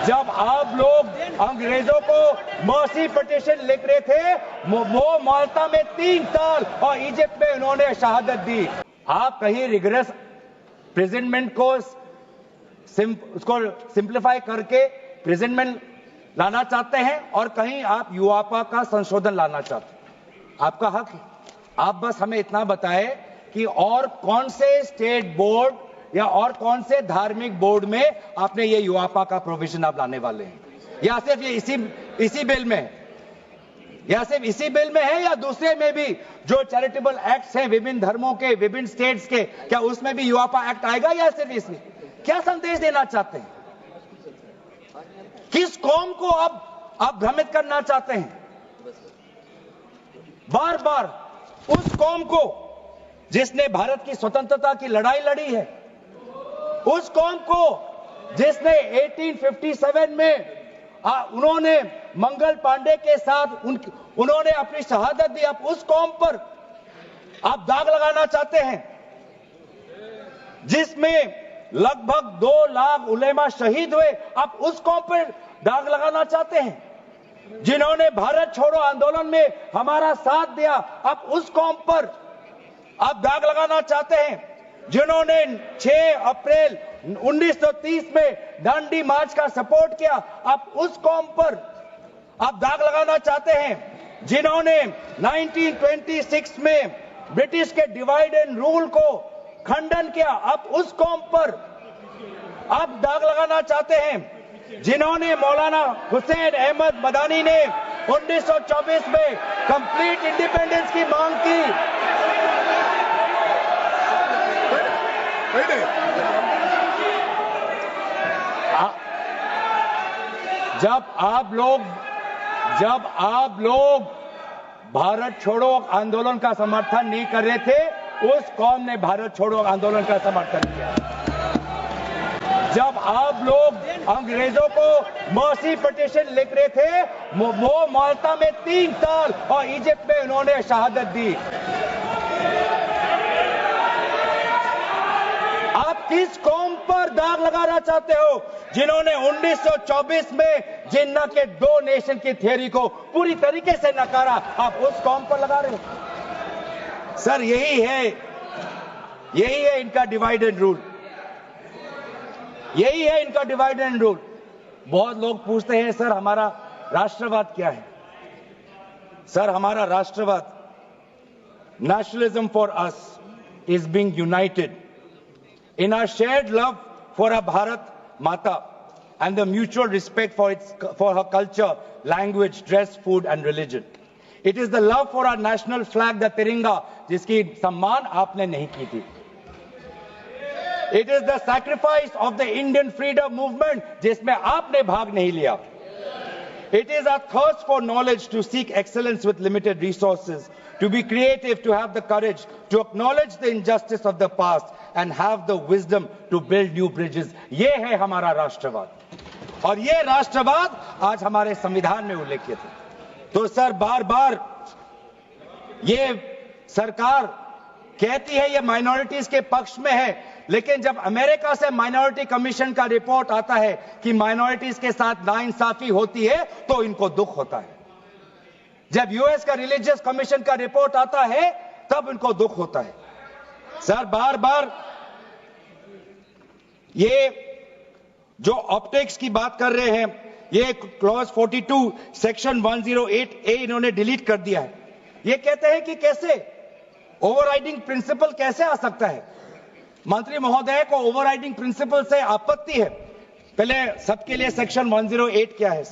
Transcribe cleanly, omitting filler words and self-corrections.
जब आप लोग अंग्रेजों को मर्सी पिटीशन लिख रहे थे, वो माल्टा में 3 साल और इजिप्ट में उन्होंने शहादत दी। आप कहीं रिग्रेस प्रेजेंटमेंट को उसको सिंप्लीफाई करके प्रेजेंटमेंट लाना चाहते हैं और कहीं आप यूआपा का संशोधन लाना चाहते हैं। आपका हक है। आप बस हमें इतना बताएं कि और कौन से स्टेट बोर्ड या और कौन से धार्मिक बोर्ड में आपने ये यूआपा का प्रोविजन आप लाने वाले हैं, या सिर्फ ये इसी बिल में है, या सिर्फ इसी बिल में है या दूसरे में भी जो चैरिटेबल एक्ट्स हैं विभिन्न धर्मों के विभिन्न स्टेट्स के, क्या उसमें भी यूआपा एक्ट आएगा या सिर्फ इसमें? क्या संदेश देना चाहते हैं? किस कौम को आप भ्रमित करना चाहते हैं? बार बार उस कौम को जिसने भारत की स्वतंत्रता की लड़ाई लड़ी है, उस कौम को जिसने 1857 में उन्होंने मंगल पांडे के साथ उन्होंने अपनी शहादत दी, आप उस कौम पर आप दाग लगाना चाहते हैं जिसमें लगभग 2 लाख उलेमा शहीद हुए, आप उस कौम पर दाग लगाना चाहते हैं जिन्होंने भारत छोड़ो आंदोलन में हमारा साथ दिया, आप उस कौम पर आप दाग लगाना चाहते हैं जिन्होंने 6 अप्रैल 1930 में दांडी मार्च का सपोर्ट किया, आप उस कौम पर आप दाग लगाना चाहते हैं जिन्होंने 1926 में ब्रिटिश के डिवाइड एंड रूल को खंडन किया, आप उस कौम पर आप दाग लगाना चाहते हैं जिन्होंने मौलाना हुसैन अहमद मदानी ने 1924 में कंप्लीट इंडिपेंडेंस की मांग की। जब आप लोग भारत छोड़ो आंदोलन का समर्थन नहीं कर रहे थे, उस कौम ने भारत छोड़ो आंदोलन का समर्थन किया। जब आप लोग अंग्रेजों को मर्सी पिटीशन लिख रहे थे, वो माल्टा में 3 साल और इजिप्ट में उन्होंने शहादत दी। आप किस कौम पर दाग लगाना चाहते हो जिन्होंने 1924 में जिन्ना के 2 नेशन की थियरी को पूरी तरीके से नकारा, आप उस कौम पर लगा रहे हो? सर यही है इनका डिवाइड एंड रूल, यही है इनका डिवाइड एंड रूल। बहुत लोग पूछते हैं सर हमारा राष्ट्रवाद क्या है? सर हमारा राष्ट्रवाद, nationalism for us is being United in our shared love for our Bharat Mata and the mutual respect for her culture, language, dress, food and religion. It is the love for our national flag, the Tiringa, जिसकी सम्मान आपने नहीं की थी. It is the sacrifice of the Indian freedom movement, जिसमें आपने भाग नहीं लिया. It is our thirst for knowledge to seek excellence with limited resources, to be creative, to have the courage, to acknowledge the injustice of the past and have the wisdom to build new bridges. ये है हमारा राष्ट्रवाद और ये राष्ट्रवाद आज हमारे संविधान में उल्लेखित है। तो सर बार बार ये सरकार कहती है ये माइनॉरिटीज के पक्ष में है, लेकिन जब अमेरिका से माइनॉरिटी कमीशन का रिपोर्ट आता है कि माइनॉरिटीज के साथ नाइंसाफी होती है तो इनको दुख होता है। जब यूएस का रिलीजियस कमीशन का रिपोर्ट आता है तब इनको दुख होता है। सर बार बार ये जो ऑप्टिक्स की बात कर रहे हैं, ये क्लॉज 42 सेक्शन 108A इन्होंने डिलीट कर दिया है। ये कहते हैं कि कैसे ओवरराइडिंग प्रिंसिपल कैसे आ सकता है? मंत्री महोदय को ओवरराइडिंग प्रिंसिपल से आपत्ति है। पहले सबके लिए सेक्शन 108 क्या है?